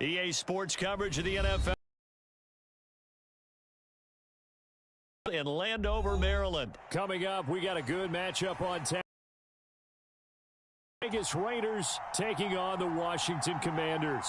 EA Sports coverage of the NFL in Landover, Maryland. Coming up, we got a good matchup on tap. Vegas Raiders taking on the Washington Commanders.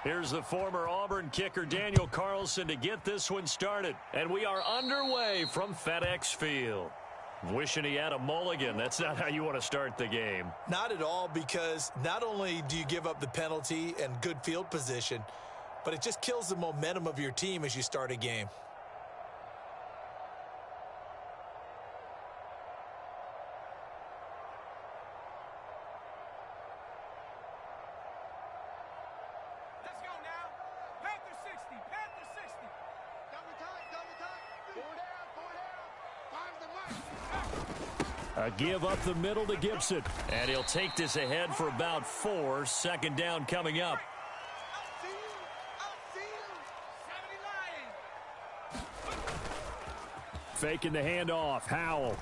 Here's the former Auburn kicker Daniel Carlson to get this one started. And we are underway from FedEx Field. Wishing he had a mulligan. That's not how you want to start the game. Not at all, because not only do you give up the penalty and good field position, but it just kills the momentum of your team as you start a game. A give up the middle to Gibson. And he'll take this ahead for about 4. Second down coming up. Faking the handoff. Howell.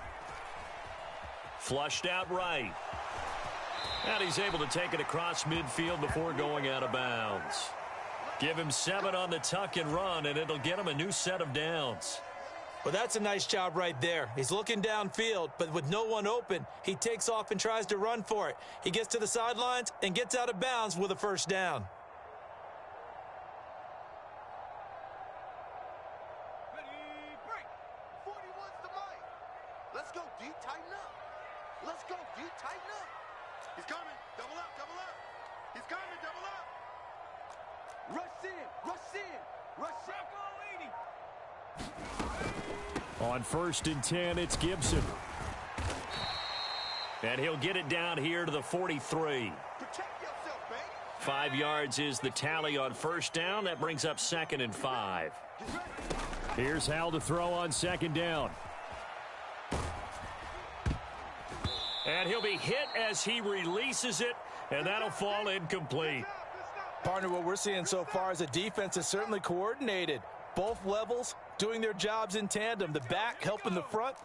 Flushed out right. And he's able to take it across midfield before going out of bounds. Give him 7 on the tuck and run, and it'll get him a new set of downs. Well, that's a nice job right there. He's looking downfield, but with no one open, he takes off and tries to run for it. He gets to the sidelines and gets out of bounds with a first down. Ready, break. 41's the mic. Let's go, D. Tighten up. Let's go, D. Tighten up. He's coming. Double up, double up. He's coming, double up. Rush in, rush in, rush in. On 1st and 10, it's Gibson. And he'll get it down here to the 43. Protect yourself, baby. 5 yards is the tally on first down. That brings up 2nd and 5. Here's Howell to throw on 2nd down. And he'll be hit as he releases it, and that'll fall incomplete. Partner, what we're seeing so far is the defense is certainly coordinated. Both levels doing their jobs in tandem. The back helping the front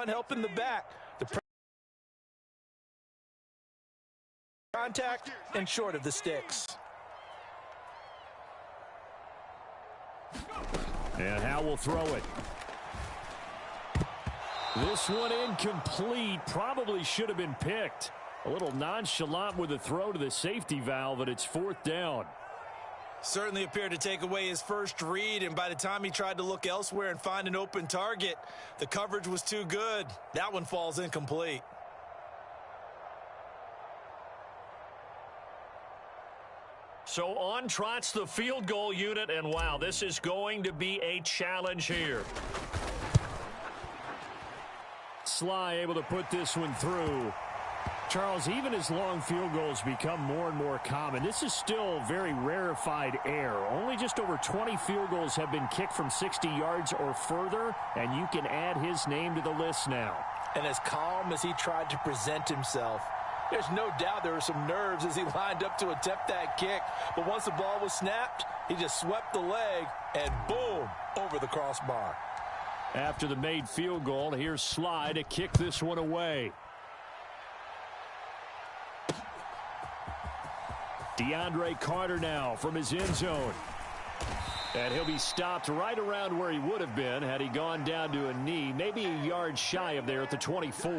helping the back. The contact and short of the sticks. And Howell will throw it. This one incomplete. Probably should have been picked. A little nonchalant with the throw to the safety valve, and it's 4th down. Certainly appeared to take away his first read, and by the time he tried to look elsewhere and find an open target, the coverage was too good. That one falls incomplete. So on trots the field goal unit, and wow, this is going to be a challenge here. Sly able to put this one through. Charles, even as long field goals become more and more common, this is still very rarefied air. Only just over 20 field goals have been kicked from 60 yards or further, and you can add his name to the list now. And as calm as he tried to present himself, there's no doubt there were some nerves as he lined up to attempt that kick. But once the ball was snapped, he just swept the leg and boom, over the crossbar. After the made field goal, here's Sly to kick this one away. DeAndre Carter now from his end zone. And he'll be stopped right around where he would have been had he gone down to a knee, maybe a yard shy of there at the 24.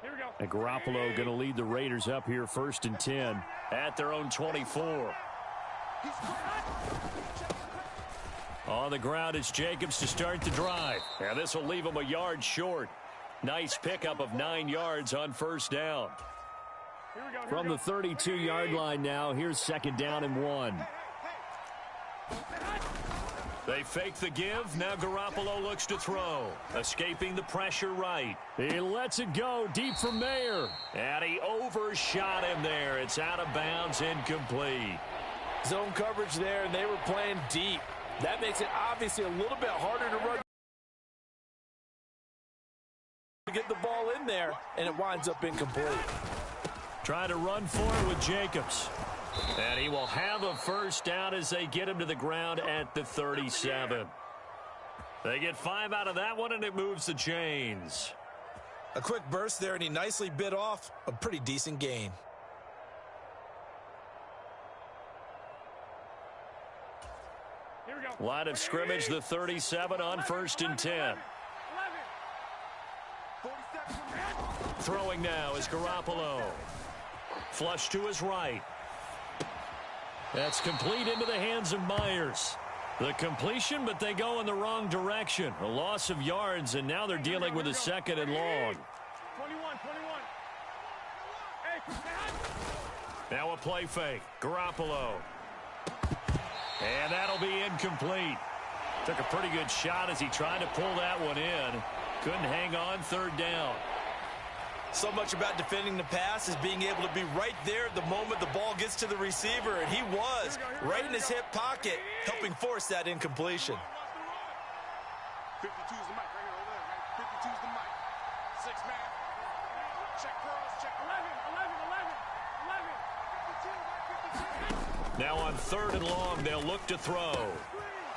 Here we go. And Garoppolo going to lead the Raiders up here 1st and 10. At their own 24. On the ground, it's Jacobs to start the drive. And this will leave him a yard short. Nice pickup of 9 yards on first down. From the 32-yard line now, here's 2nd down and 1. They fake the give. Now Garoppolo looks to throw. Escaping the pressure right. He lets it go deep for Mayer. And he overshot him there. It's out of bounds, incomplete. Zone coverage there, and they were playing deep. That makes it obviously a little bit harder to run. To get the ball in there, and it winds up incomplete. Trying to run for it with Jacobs. And he will have a first down as they get him to the ground at the 37. They get 5 out of that one, and it moves the chains. A quick burst there, and he nicely bit off a pretty decent gain. Line of scrimmage, the 37 on 1st and 10. Throwing now is Garoppolo. Flush to his right. That's complete into the hands of Myers. The completion, but they go in the wrong direction. A loss of yards, and now they're dealing with a 2nd and long. 21. Now a play fake. Garoppolo. And that'll be incomplete. Took a pretty good shot as he tried to pull that one in. Couldn't hang on 3rd down. So much about defending the pass is being able to be right there at the moment the ball gets to the receiver, and he was right in his hip pocket, helping force that incompletion. 52's the mic right here over there, right? 52's the mic. 6 man. Check cross, check 11. Now on 3rd and long, they'll look to throw.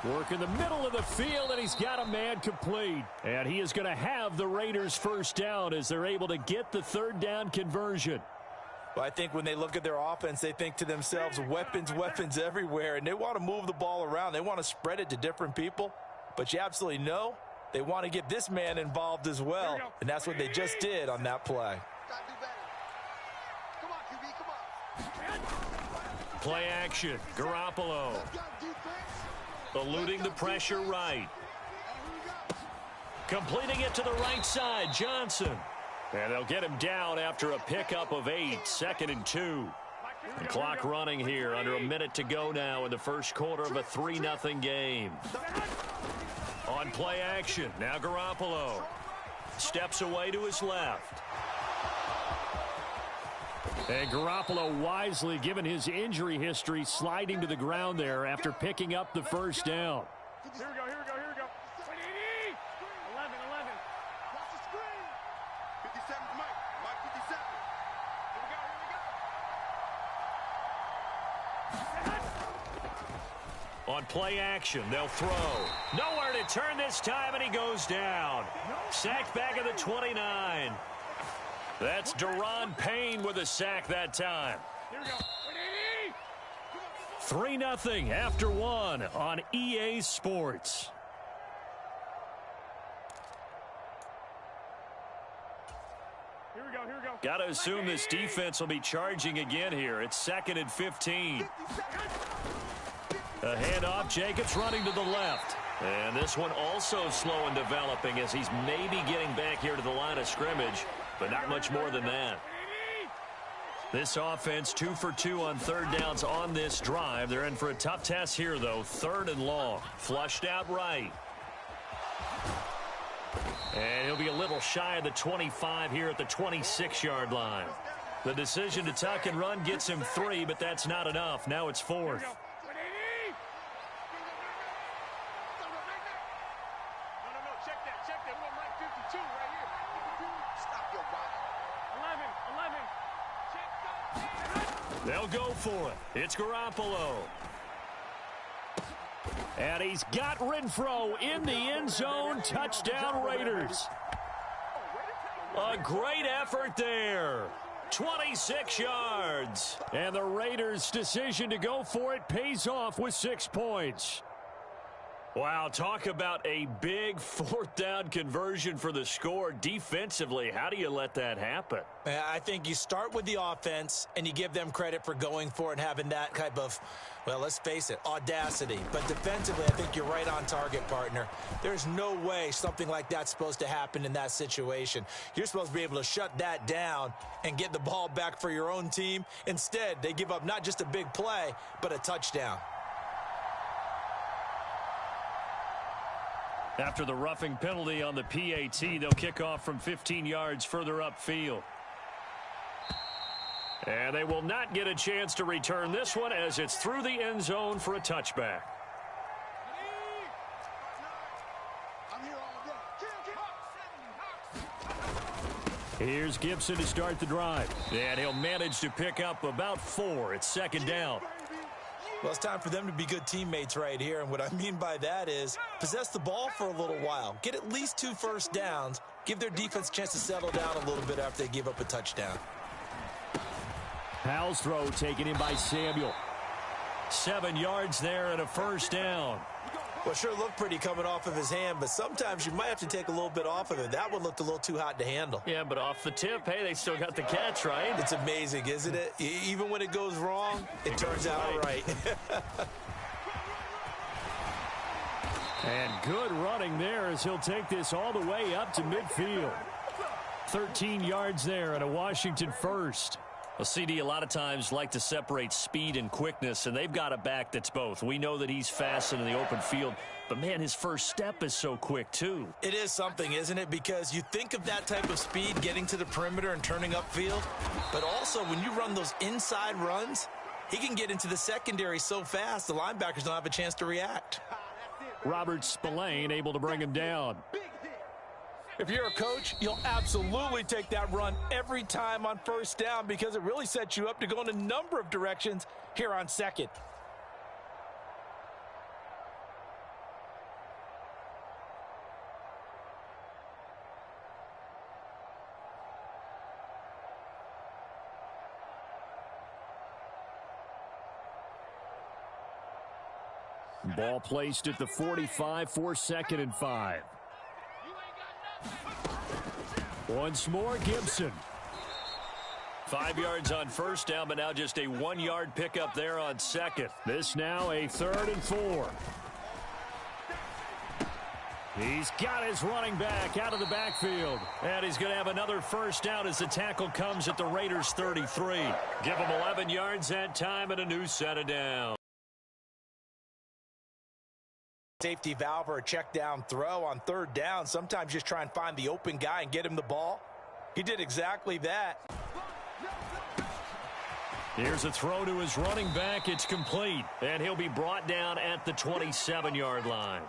Work in the middle of the field, and he's got a man complete. And he is going to have the Raiders first down as they're able to get the 3rd down conversion. Well, I think when they look at their offense, they think to themselves, weapons everywhere, and they want to move the ball around. They want to spread it to different people. But you absolutely know they want to get this man involved as well, and that's what they just did on that play. Come on, QB, come on. Play action. Garoppolo. Eluding the pressure right. Completing it to the right side, Johnson. And they'll get him down after a pickup of 8, 2nd and 2. The clock running here, under a minute to go now in the first quarter of a 3-0 game. On play action, now Garoppolo. Steps away to his left. And Garoppolo wisely, given his injury history, sliding to the ground there after picking up the first down. Here we go. 11. Watch the screen. 57's the mic. Mike 57. Here we go. On play action, they'll throw. Nowhere to turn this time, and he goes down. Sacked back at the 29. That's Deron Payne with a sack that time. Here we go. 3-0 after 1 on EA Sports. Here we go. Got to assume this defense will be charging again here. It's 2nd and 15. A handoff, Jacobs running to the left. And this one also slow in developing as he's maybe getting back here to the line of scrimmage, but not much more than that. This offense 2 for 2 on 3rd downs on this drive. They're in for a tough test here, though. 3rd and long. Flushed out right. And he'll be a little shy of the 25 here at the 26-yard line. The decision to tuck and run gets him 3, but that's not enough. Now it's 4th. Check that. We got Mike 52 right here. Stop your wild. 11. They'll go for it. It's Garoppolo. And he's got Renfro in the end zone. Touchdown, Raiders. A great effort there. 26 yards. And the Raiders' decision to go for it pays off with 6 points. Wow, talk about a big fourth down conversion for the score. Defensively, how do you let that happen? I think you start with the offense and you give them credit for going for it and having that type of, well, let's face it, audacity. But defensively, I think you're right on target, partner. There's no way something like that's supposed to happen in that situation. You're supposed to be able to shut that down and get the ball back for your own team. Instead, they give up not just a big play, but a touchdown. After the roughing penalty on the PAT, they'll kick off from 15 yards further upfield. And they will not get a chance to return this one as it's through the end zone for a touchback. Here's Gibson to start the drive. And he'll manage to pick up about 4. It's second down. Well, it's time for them to be good teammates right here. And what I mean by that is possess the ball for a little while. Get at least 2 first downs. Give their defense a chance to settle down a little bit after they give up a touchdown. Powell's throw taken in by Samuel. 7 yards there and a first down. Well, sure looked pretty coming off of his hand, but sometimes you might have to take a little bit off of it. That one looked a little too hot to handle. Yeah, but off the tip, hey, they still got the catch, right? It's amazing, isn't it? Even when it goes wrong, it turns out right. And good running there as he'll take this all the way up to midfield. 13 yards there and a Washington first. Well, CD a lot of times like to separate speed and quickness, and they've got a back that's both. We know that he's fast in the open field, but, man, his first step is so quick, too. It is something, isn't it? Because you think of that type of speed getting to the perimeter and turning upfield, but also when you run those inside runs, he can get into the secondary so fast the linebackers don't have a chance to react. Robert Spillane able to bring him down. If you're a coach, you'll absolutely take that run every time on first down because it really sets you up to go in a number of directions here on second. Ball placed at the 45 for 2nd and 5. Once more, Gibson. 5 yards on first down, but now just a 1-yard pickup there on second. This now a 3rd and 4. He's got his running back out of the backfield. And he's going to have another first down as the tackle comes at the Raiders' 33. Give him 11 yards that time and a new set of downs. Safety valve or a check down throw on 3rd down. Sometimes just try and find the open guy and get him the ball. He did exactly that. Here's a throw to his running back. It's complete. And he'll be brought down at the 27-yard line.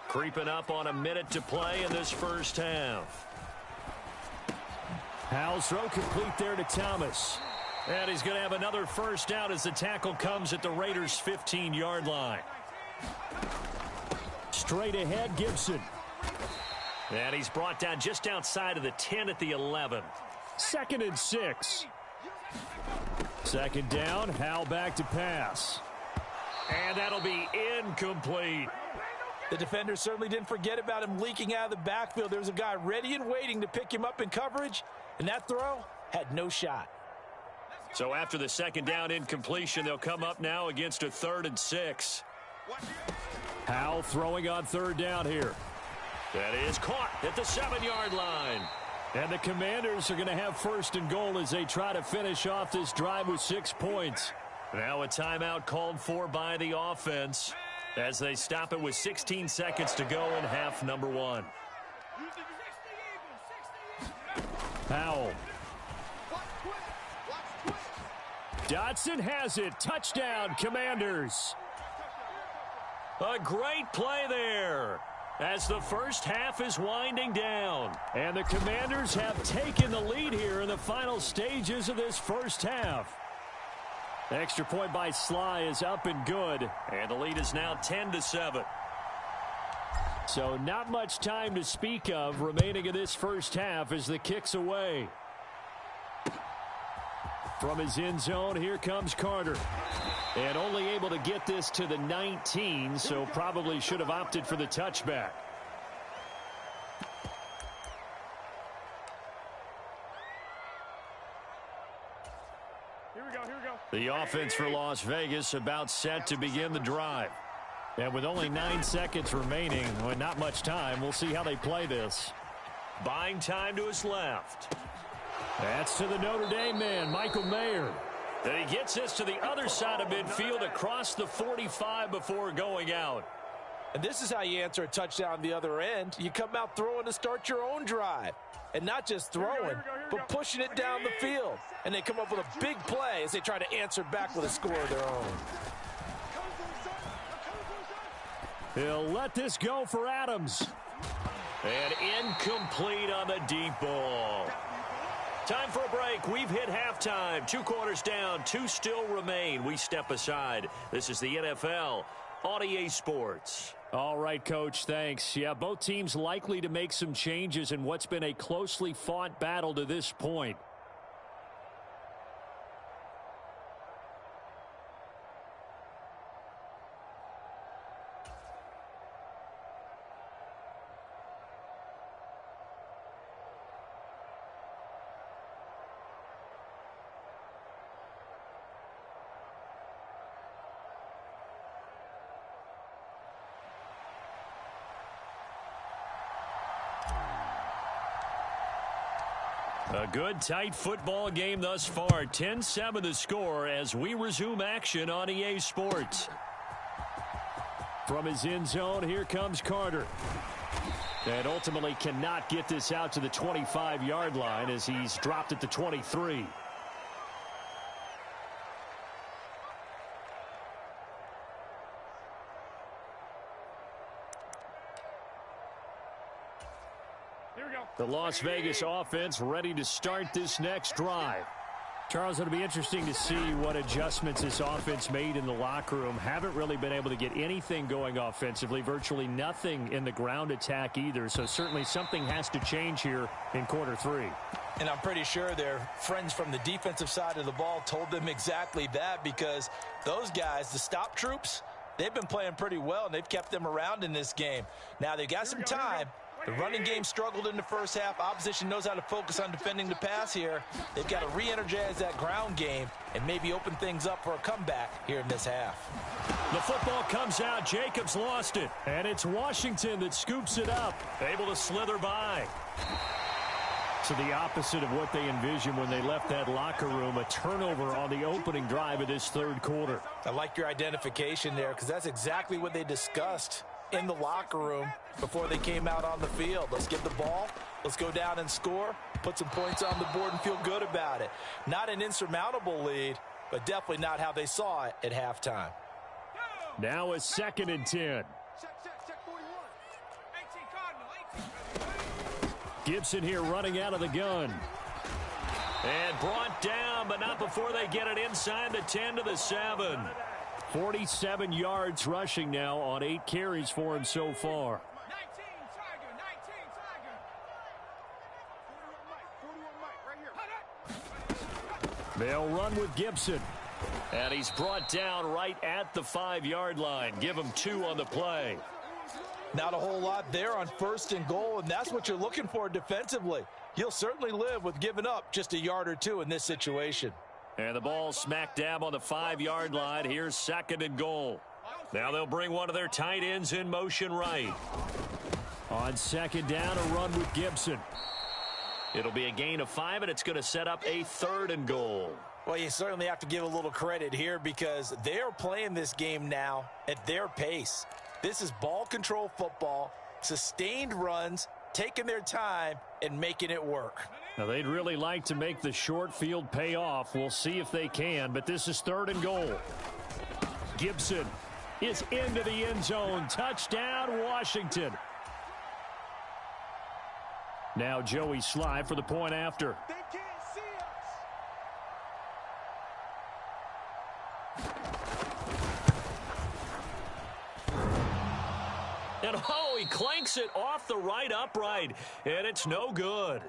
Creeping up on a minute to play in this first half. Powell's throw complete there to Thomas. And he's going to have another first down as the tackle comes at the Raiders' 15-yard line. Straight ahead, Gibson. And he's brought down just outside of the 10 at the 11. 2nd and 6. 2nd down, Howell back to pass. And that'll be incomplete. The defender certainly didn't forget about him leaking out of the backfield. There was a guy ready and waiting to pick him up in coverage, and that throw had no shot. So after the 2nd down incompletion, they'll come up now against a 3rd and 6. Howell throwing on 3rd down here. That is caught at the 7-yard line. And the Commanders are going to have 1st and goal as they try to finish off this drive with 6 points. Now a timeout called for by the offense as they stop it with 16 seconds to go in half number 1. Howell. Dotson has it. Touchdown, Commanders. A great play there as the first half is winding down. And the Commanders have taken the lead here in the final stages of this first half. Extra point by Sly is up and good. And the lead is now 10-7. So not much time to speak of remaining in this first half as the kick's away. From his end zone, here comes Carter. And only able to get this to the 19, so probably should have opted for the touchback. Here we go, here we go. The offense for Las Vegas about set to begin the drive. And with only 9 seconds remaining, well, not much time, we'll see how they play this. Buying time to his left. That's to the Notre Dame man, Michael Mayer. And he gets this to the other side of midfield across the 45 before going out. And this is how you answer a touchdown the other end. You come out throwing to start your own drive. And not just throwing, but pushing it down the field. And they come up with a big play as they try to answer back with a score of their own. He'll let this go for Adams. And incomplete on the deep ball. Time for a break. We've hit halftime. 2 quarters down. 2 still remain. We step aside. This is the NFL on EA Sports. All right, Coach, thanks. Yeah, both teams likely to make some changes in what's been a closely fought battle to this point. A good, tight football game thus far. 10-7 the score as we resume action on EA Sports. From his end zone, here comes Carter. And ultimately cannot get this out to the 25-yard line as he's dropped at the 23. The Las Vegas offense ready to start this next drive. Charles, it'll be interesting to see what adjustments this offense made in the locker room. Haven't really been able to get anything going offensively, virtually nothing in the ground attack either. So certainly something has to change here in quarter 3. And I'm pretty sure their friends from the defensive side of the ball told them exactly that, because those guys, the stop troops, they've been playing pretty well, and they've kept them around in this game. Now they've got some time. The running game struggled in the first half. Opposition knows how to focus on defending the pass here. They've got to re-energize that ground game and maybe open things up for a comeback here in this half. The football comes out. Jacobs lost it. And it's Washington that scoops it up. Able to slither by. So the opposite of what they envisioned when they left that locker room, a turnover on the opening drive of this third quarter. I like your identification there, because that's exactly what they discussed in the locker room before they came out on the field. Let's get the ball. Let's go down and score. Put some points on the board and feel good about it. Not an insurmountable lead, but definitely not how they saw it at halftime. Now a 2nd and 10. Gibson here running out of the gun. And brought down, but not before they get it inside the 10 to the 7. 47 yards rushing now on 8 carries for him so far. 19 Tiger. They'll run with Gibson. And he's brought down right at the 5-yard line. Give him 2 on the play. Not a whole lot there on 1st and goal, and that's what you're looking for defensively. You'll certainly live with giving up just a yard or 2 in this situation. And the ball smack dab on the 5-yard line. Here's 2nd and goal. Now they'll bring one of their tight ends in motion right. On 2nd down, a run with Gibson. It'll be a gain of 5, and it's going to set up a 3rd and goal. Well, you certainly have to give a little credit here, because they're playing this game now at their pace. This is ball control football, sustained runs, taking their time and making it work. Now, they'd really like to make the short field pay off. We'll see if they can, but this is 3rd and goal. Gibson is into the end zone. Touchdown, Washington. Now Joey Sly for the point after. They can't see us. And oh, he clanks it off the right upright, and it's no good.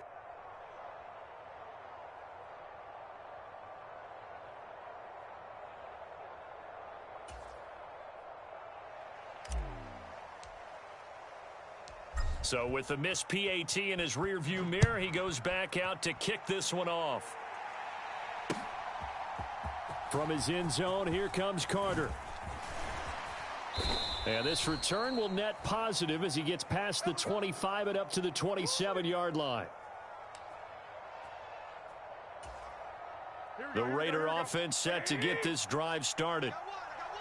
So with the missed PAT in his rearview mirror, he goes back out to kick this one off. From his end zone, here comes Carter. And this return will net positive as he gets past the 25 and up to the 27-yard line. The Raider offense set to get this drive started.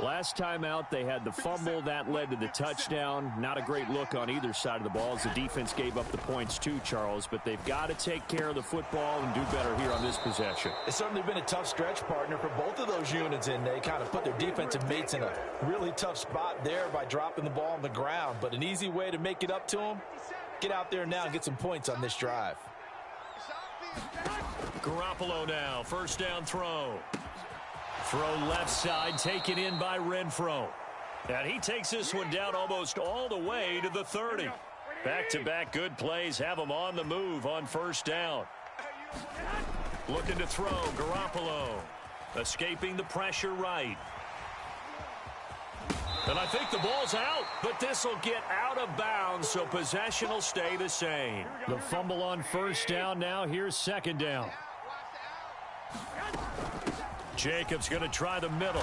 Last time out, they had the fumble. That led to the touchdown. Not a great look on either side of the ball as the defense gave up the points too, Charles. But they've got to take care of the football and do better here on this possession. It's certainly been a tough stretch, partner, for both of those units, and they kind of put their defensive mates in a really tough spot there by dropping the ball on the ground. But an easy way to make it up to them, get out there now and get some points on this drive. Garoppolo now, first down throw. Throw left side, taken in by Renfro. And he takes this one down almost all the way to the 30. Back-to-back good plays have him on the move on first down. Looking to throw, Garoppolo. Escaping the pressure right. And I think the ball's out, but this will get out of bounds, so possession will stay the same. The fumble on first down now. Here's second down. Jacobs going to try the middle.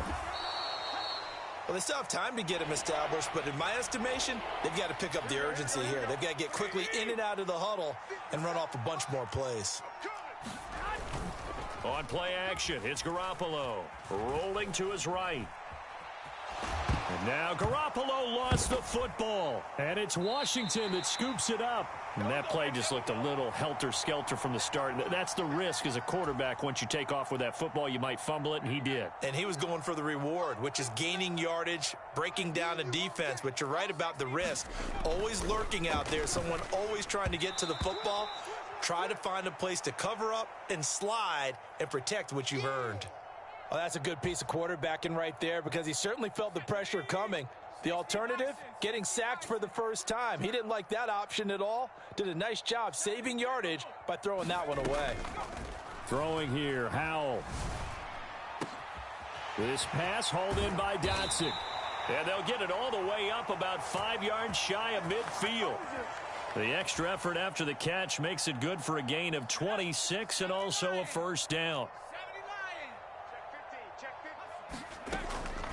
Well, they still have time to get him established, but in my estimation, they've got to pick up the urgency here. They've got to get quickly in and out of the huddle and run off a bunch more plays. On play action, it's Garoppolo. Rolling to his right. And now Garoppolo lost the football. And it's Washington that scoops it up. And that play just looked a little helter-skelter from the start. That's the risk as a quarterback. Once you take off with that football, you might fumble it, and he did. And he was going for the reward, which is gaining yardage, breaking down a defense. But you're right about the risk. Always lurking out there, someone always trying to get to the football. Try to find a place to cover up and slide and protect what you've earned. Oh, that's a good piece of quarterbacking right there because he certainly felt the pressure coming. The alternative, getting sacked for the first time. He didn't like that option at all. Did a nice job saving yardage by throwing that one away. Throwing here, Howell. This pass hauled in by Dotson. And they'll get it all the way up about 5 yards shy of midfield. The extra effort after the catch makes it good for a gain of 26 and also a first down.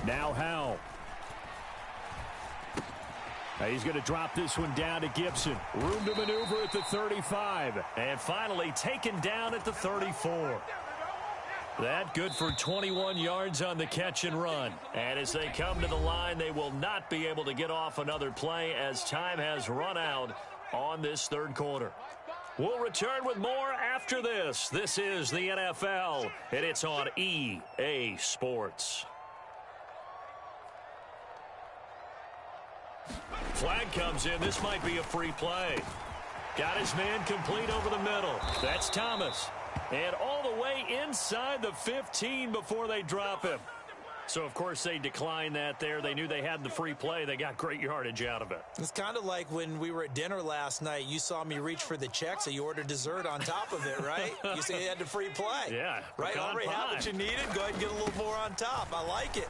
Now Howell. He's going to drop this one down to Gibson. Room to maneuver at the 35. And finally taken down at the 34. That good for 21 yards on the catch and run. And as they come to the line, they will not be able to get off another play as time has run out on this third quarter. We'll return with more after this. This is the NFL, and it's on EA Sports. Flag comes in. This might be a free play. Got his man complete over the middle. That's Thomas. And all the way inside the 15 before they drop him. So, of course, they declined that there. They knew they had the free play. They got great yardage out of it. It's kind of like when we were at dinner last night. You saw me reach for the check, so you ordered dessert on top of it, right? You said you had the free play. Yeah. Right? Already had what you needed. Go ahead and get a little more on top. I like it.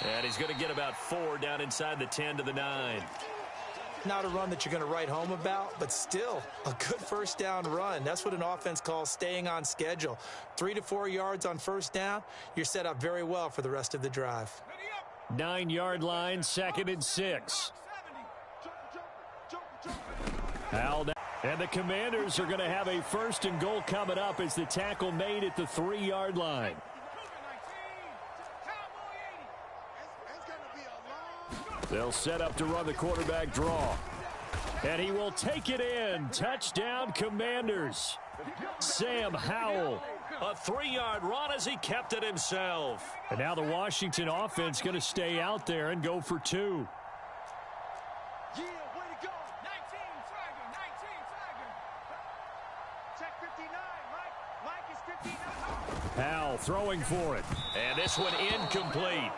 And he's going to get about 4 down inside the 10 to the 9. Not a run that you're going to write home about, but still a good first down run. That's what an offense calls staying on schedule. 3 to 4 yards on first down, you're set up very well for the rest of the drive. 9-yard line, 2nd and 6. Howell, and the Commanders are going to have a 1st and goal coming up as the tackle made at the 3-yard line. They'll set up to run the quarterback draw. And he will take it in. Touchdown, Commanders. Sam Howell. A 3-yard run as he kept it himself. And now the Washington offense going to stay out there and go for 2. Yeah, way to go. 19, Tiger, 19, Tiger. Check 59, Mike is 59. Howell throwing for it. And this one incomplete.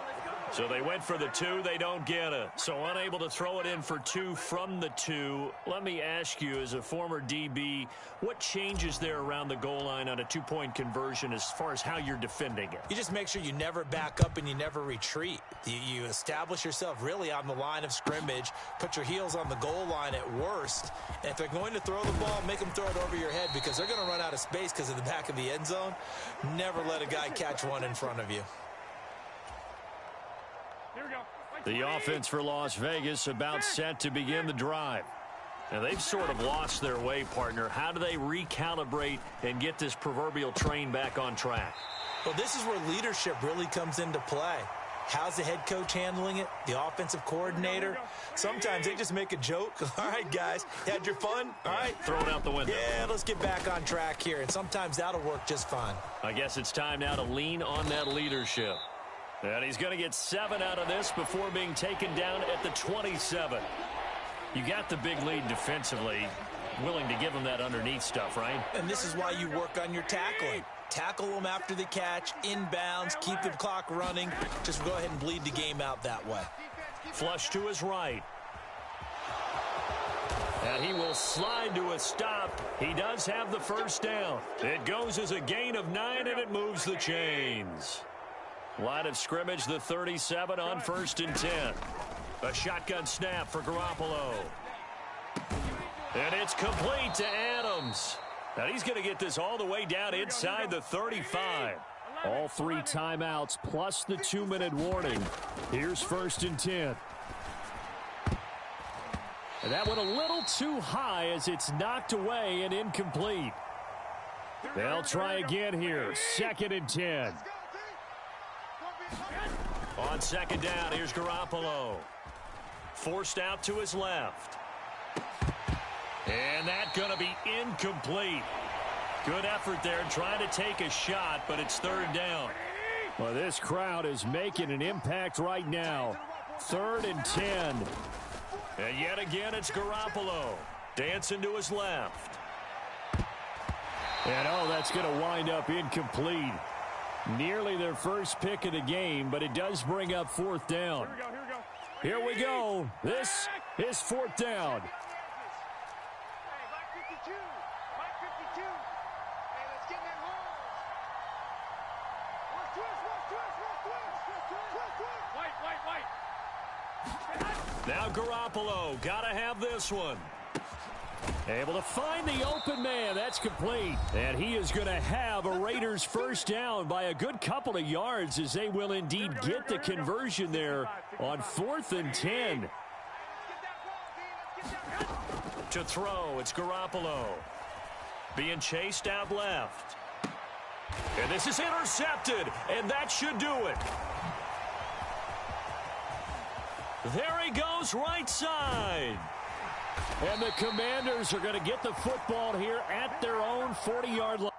So they went for the 2. They don't get it. So unable to throw it in for 2 from the 2. Let me ask you, as a former DB, what changes there around the goal line on a 2-point conversion as far as how you're defending it? You just make sure you never back up and you never retreat. You establish yourself really on the line of scrimmage, put your heels on the goal line at worst. And if they're going to throw the ball, make them throw it over your head because they're going to run out of space because of the back of the end zone. Never let a guy catch one in front of you. The offense for Las Vegas about set to begin the drive. Now, they've sort of lost their way, partner. How do they recalibrate and get this proverbial train back on track? Well, this is where leadership really comes into play. How's the head coach handling it? The offensive coordinator? Sometimes they just make a joke. All right, guys, had your fun? All right. Throw it out the window. Yeah, let's get back on track here. And sometimes that'll work just fine. I guess it's time now to lean on that leadership. And he's going to get 7 out of this before being taken down at the 27. You got the big lead defensively. Willing to give him that underneath stuff, right? And this is why you work on your tackling. Tackle them after the catch, inbounds, keep the clock running. Just go ahead and bleed the game out that way. Flush to his right. And he will slide to a stop. He does have the first down. It goes as a gain of 9, and it moves the chains. Line of scrimmage, the 37 on 1st and 10. A shotgun snap for Garoppolo. And it's complete to Adams. Now he's going to get this all the way down inside the 35. All 3 timeouts plus the 2-minute warning. Here's 1st and 10. And that went a little too high as it's knocked away and incomplete. They'll try again here. 2nd and 10. On 2nd down, here's Garoppolo. Forced out to his left. And that's going to be incomplete. Good effort there trying to take a shot, but it's 3rd down. Well, this crowd is making an impact right now. 3rd and 10. And yet again, it's Garoppolo. Dancing to his left. And, that's going to wind up incomplete. Nearly their first pick of the game, but it does bring up 4th down. Here we go. This is 4th down. Now Garoppolo, gotta have this one. Able to find the open man. That's complete. And he is going to have a Raiders first down by a good couple of yards as they will indeed get the conversion there on 4th and 10. To throw, it's Garoppolo. Being chased out left. And this is intercepted, and that should do it. There he goes, right side. And the Commanders are going to get the football here at their own 40-yard line.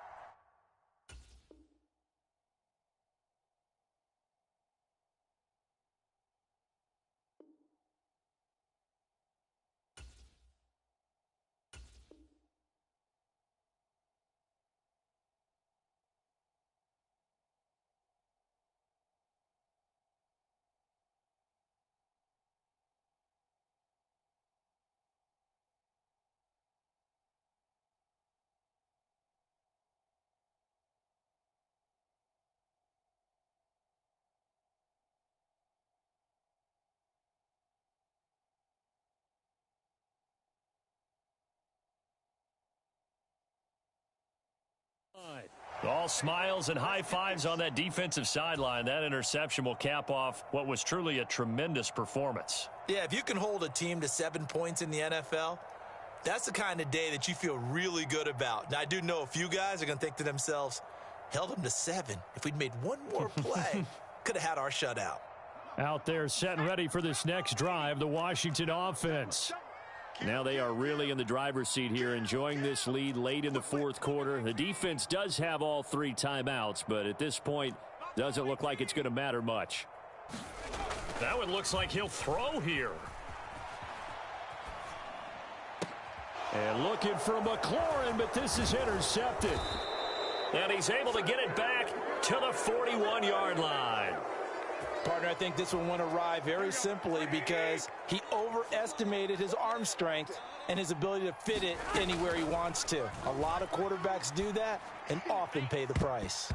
All smiles and high fives on that defensive sideline. That interception will cap off what was truly a tremendous performance. Yeah, if you can hold a team to 7 points in the NFL, that's the kind of day that you feel really good about. Now, I do know a few guys are going to think to themselves, held them to 7. If we'd made one more play, could have had our shutout. Out there set and ready for this next drive, the Washington offense. Now they are really in the driver's seat here, enjoying this lead late in the 4th quarter. The defense does have all 3 timeouts, but at this point, doesn't look like it's going to matter much. That one looks like he'll throw here. And looking for McLaurin, but this is intercepted. And he's able to get it back to the 41-yard line. Partner, I think this one went awry very simply because he overestimated his arm strength and his ability to fit it anywhere he wants to. A lot of quarterbacks do that and often pay the price.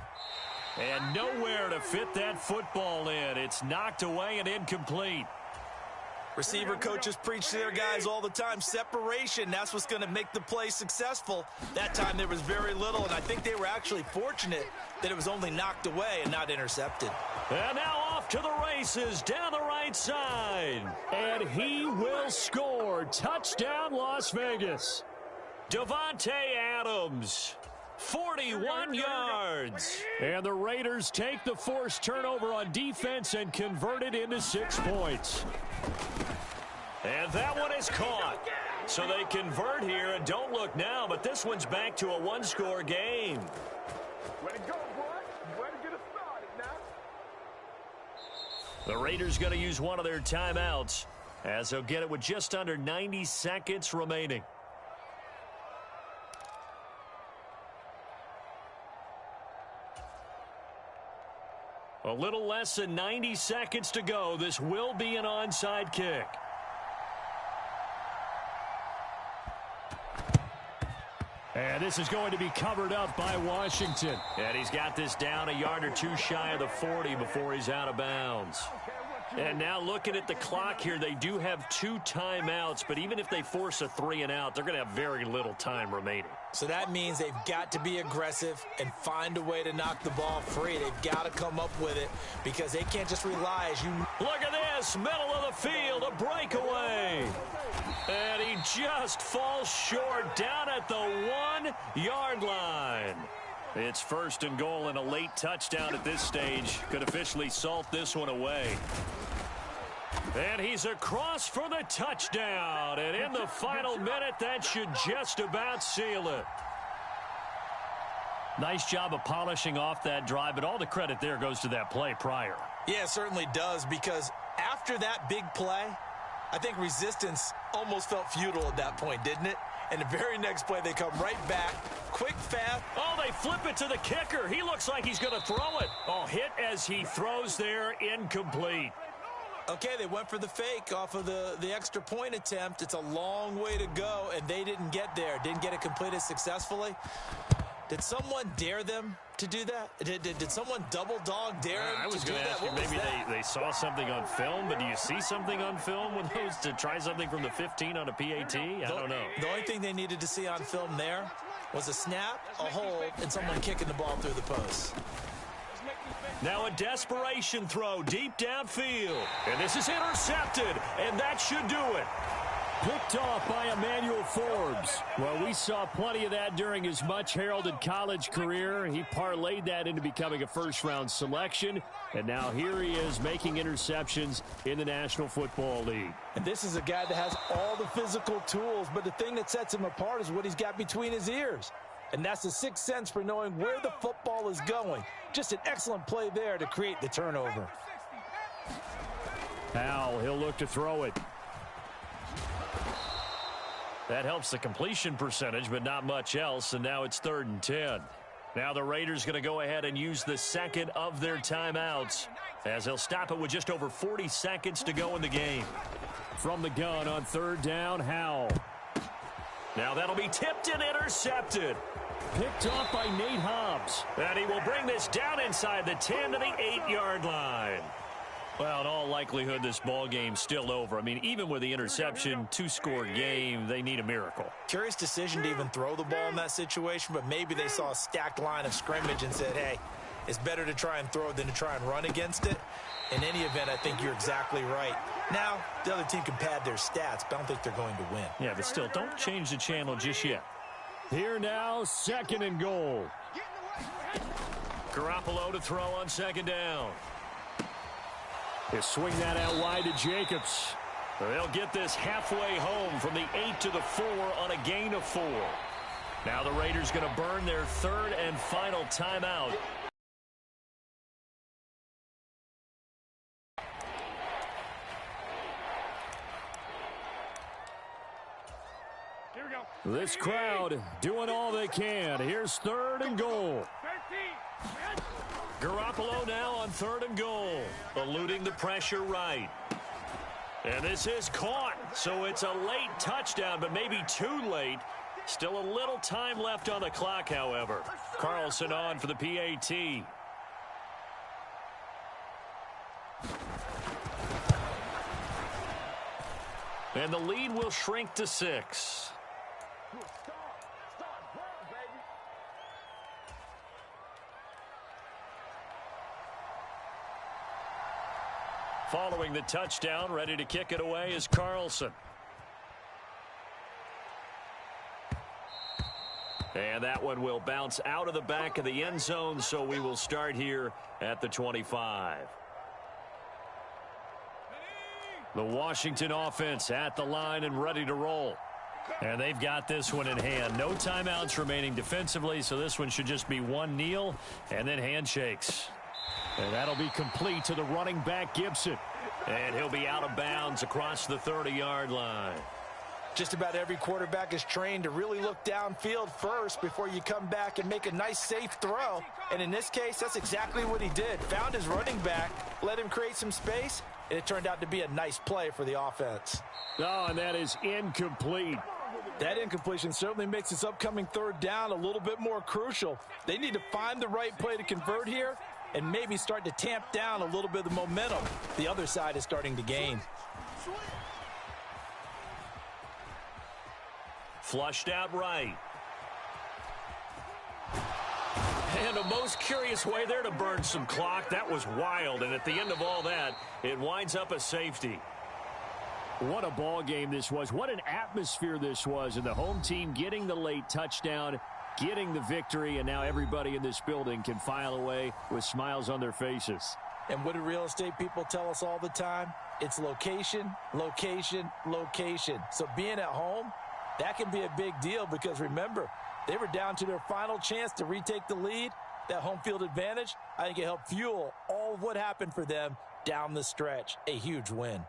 And nowhere to fit that football in. It's knocked away and incomplete. Receiver coaches preach to their guys all the time. Separation, that's what's going to make the play successful. That time there was very little, and I think they were actually fortunate that it was only knocked away and not intercepted. And now off to the races down the right side. And he will score. Touchdown, Las Vegas. Davante Adams, 41 yards. And the Raiders take the forced turnover on defense and convert it into 6 points. And that one is caught. So they convert here, and don't look now, but this one's back to a one-score game. Way to go, boy. Way to get us started now. The Raiders going to use one of their timeouts as they'll get it with just under 90 seconds remaining. A little less than 90 seconds to go. This will be an onside kick. And this is going to be covered up by Washington. And he's got this down a yard or two shy of the 40 before he's out of bounds. And now looking at the clock here, they do have 2 timeouts, but even if they force a 3 and out, they're going to have very little time remaining. So that means they've got to be aggressive and find a way to knock the ball free. They've got to come up with it because they can't just rely as you... Look at this, middle of the field, a breakaway. And he just falls short down at the 1-yard line. It's 1st and goal and a late touchdown at this stage. Could officially salt this one away. And he's across for the touchdown. And in the final minute, that should just about seal it. Nice job of polishing off that drive, but all the credit there goes to that play prior. Yeah, it certainly does, because after that big play, I think resistance almost felt futile at that point, didn't it? And the very next play, they come right back, quick, fast. Oh, they flip it to the kicker. He looks like he's going to throw it. Oh, hit as he throws there, incomplete. Okay, they went for the fake off of the extra point attempt. It's a long way to go, and they didn't get there. Didn't get it completed successfully. Did someone dare them to do that? Did someone double dog dare them I was to do going to that? ask you, maybe they saw something on film, but do you see something on film with those to try something from the 15 on a PAT? I don't know. The only thing they needed to see on film there was a snap, a hold, and someone kicking the ball through the post. Now a desperation throw deep downfield. And this is intercepted, and that should do it. Picked off by Emmanuel Forbes. Well, we saw plenty of that during his much-heralded college career. He parlayed that into becoming a first-round selection, and now here he is making interceptions in the National Football League. And this is a guy that has all the physical tools, but the thing that sets him apart is what he's got between his ears. And that's the sixth sense for knowing where the football is going. Just an excellent play there to create the turnover. Now he'll look to throw it. That helps the completion percentage, but not much else, and now it's 3rd and 10. Now the Raiders going to go ahead and use the second of their timeouts as they'll stop it with just over 40 seconds to go in the game. From the gun on 3rd down, Howell. Now that'll be tipped and intercepted. Picked off by Nate Hobbs. And he will bring this down inside the 10 to the 8-yard line. Well, in all likelihood, this ball game's still over. I mean, even with the interception, 2-score game, they need a miracle. Curious decision to even throw the ball in that situation, but maybe they saw a stacked line of scrimmage and said, hey, it's better to try and throw than to try and run against it. In any event, I think you're exactly right. Now, the other team can pad their stats, but I don't think they're going to win. Yeah, but still, don't change the channel just yet. Here now, 2nd and goal. Garoppolo to throw on 2nd down. They swing that out wide to Jacobs. They'll get this halfway home from the 8 to the 4 on a gain of 4. Now the Raiders going to burn their 3rd and final timeout. Here we go. This crowd doing all they can. Here's 3rd and goal. 13. Garoppolo now on 3rd and goal. eluding the pressure right. And this is caught, so it's a late touchdown, but maybe too late. Still a little time left on the clock, however. Carlson on for the PAT. And the lead will shrink to 6. Following the touchdown, ready to kick it away is Carlson. And that one will bounce out of the back of the end zone, so we will start here at the 25. The Washington offense at the line and ready to roll. And they've got this one in hand. No timeouts remaining defensively, so this one should just be one kneel and then handshakes. And that'll be complete to the running back, Gibson. And he'll be out of bounds across the 30-yard line. Just about every quarterback is trained to really look downfield first before you come back and make a nice, safe throw. And in this case, that's exactly what he did. Found his running back, let him create some space, and it turned out to be a nice play for the offense. Oh, and that is incomplete. That incompletion certainly makes this upcoming third down a little bit more crucial. They need to find the right play to convert here and maybe start to tamp down a little bit of the momentum the other side is starting to gain. Flushed out right. And a most curious way there to burn some clock. That was wild, and at the end of all that, it winds up a safety. What a ball game this was. What an atmosphere this was. And the home team getting the late touchdown, getting the victory, and now everybody in this building can file away with smiles on their faces. And what do real estate people tell us all the time? It's location, location, location. So being at home, that can be a big deal because, remember, they were down to their final chance to retake the lead. That home field advantage, I think it helped fuel all of what happened for them down the stretch. A huge win.